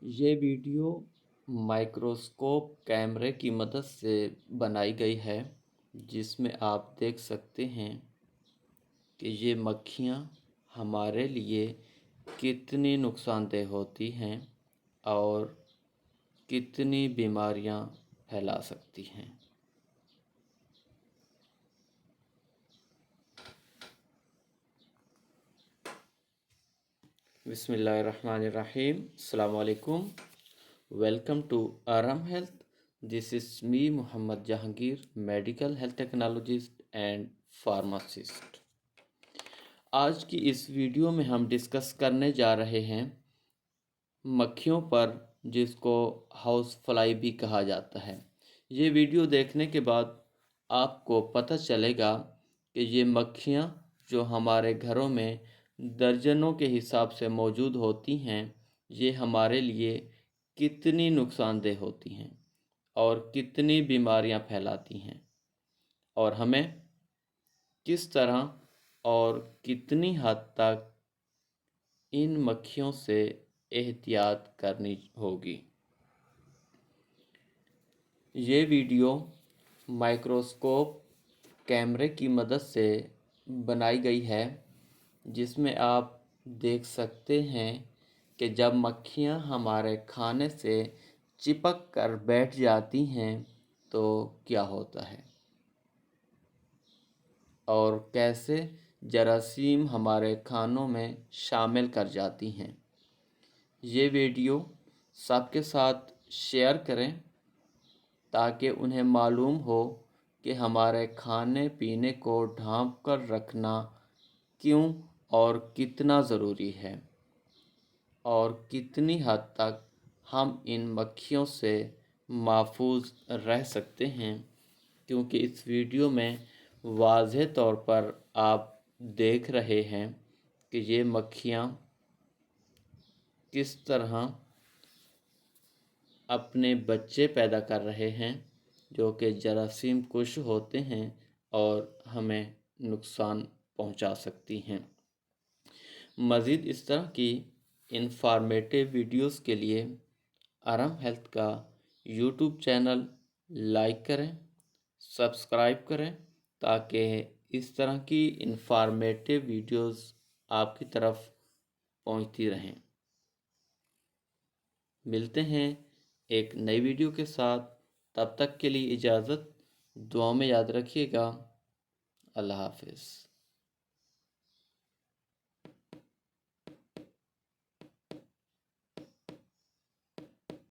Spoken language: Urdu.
یہ ویڈیو مائکروسکوپ کیمرے کی مدد سے بنائی گئی ہے، جس میں آپ دیکھ سکتے ہیں کہ یہ مکھیاں ہمارے لیے کتنی نقصان دہ ہوتی ہیں اور کتنی بیماریاں پھیلا سکتی ہیں۔ بسم اللہ الرحمن الرحیم۔ السلام علیکم۔ ویلکم ٹو آرام health. This is me Muhammad Jahangir, medical health technologist and pharmacist. آج کی اس ویڈیو میں ہم ڈسکس کرنے جا رہے ہیں مکھیوں پر، جس کو ہاؤس فلائی بھی کہا جاتا ہے۔ یہ ویڈیو دیکھنے کے بعد آپ کو پتہ چلے گا کہ یہ مکھیاں جو ہمارے گھروں میں درجنوں کے حساب سے موجود ہوتی ہیں، یہ ہمارے لیے کتنی نقصان دہ ہوتی ہیں اور کتنی بیماریاں پھیلاتی ہیں، اور ہمیں کس طرح اور کتنی حد تک ان مکھیوں سے احتیاط کرنی ہوگی۔ یہ ویڈیو مائکروسکوپ کیمرے کی مدد سے بنائی گئی ہے، جس میں آپ دیکھ سکتے ہیں کہ جب مکھیاں ہمارے کھانے سے چپک کر بیٹھ جاتی ہیں تو کیا ہوتا ہے، اور کیسے جراثیم ہمارے کھانوں میں شامل کر جاتی ہیں۔ یہ ویڈیو سب کے ساتھ شیئر کریں تاکہ انہیں معلوم ہو کہ ہمارے کھانے پینے کو ڈھانپ کر رکھنا کیوں اور کتنا ضروری ہے، اور کتنی حد تک ہم ان مکھیوں سے محفوظ رہ سکتے ہیں، کیونکہ اس ویڈیو میں واضح طور پر آپ دیکھ رہے ہیں کہ یہ مکھیاں کس طرح اپنے بچے پیدا کر رہے ہیں جو کہ جراثیم کش ہوتے ہیں اور ہمیں نقصان پہنچا سکتی ہیں۔ مزید اس طرح کی انفارمیٹیو ویڈیوز کے لیے آرام ہیلتھ کا یوٹیوب چینل لائک کریں، سبسکرائب کریں، تاکہ اس طرح کی انفارمیٹیو ویڈیوز آپ کی طرف پہنچتی رہیں۔ ملتے ہیں ایک نئی ویڈیو کے ساتھ، تب تک کے لیے اجازت، دعاؤں میں یاد رکھیے گا۔ اللہ حافظ۔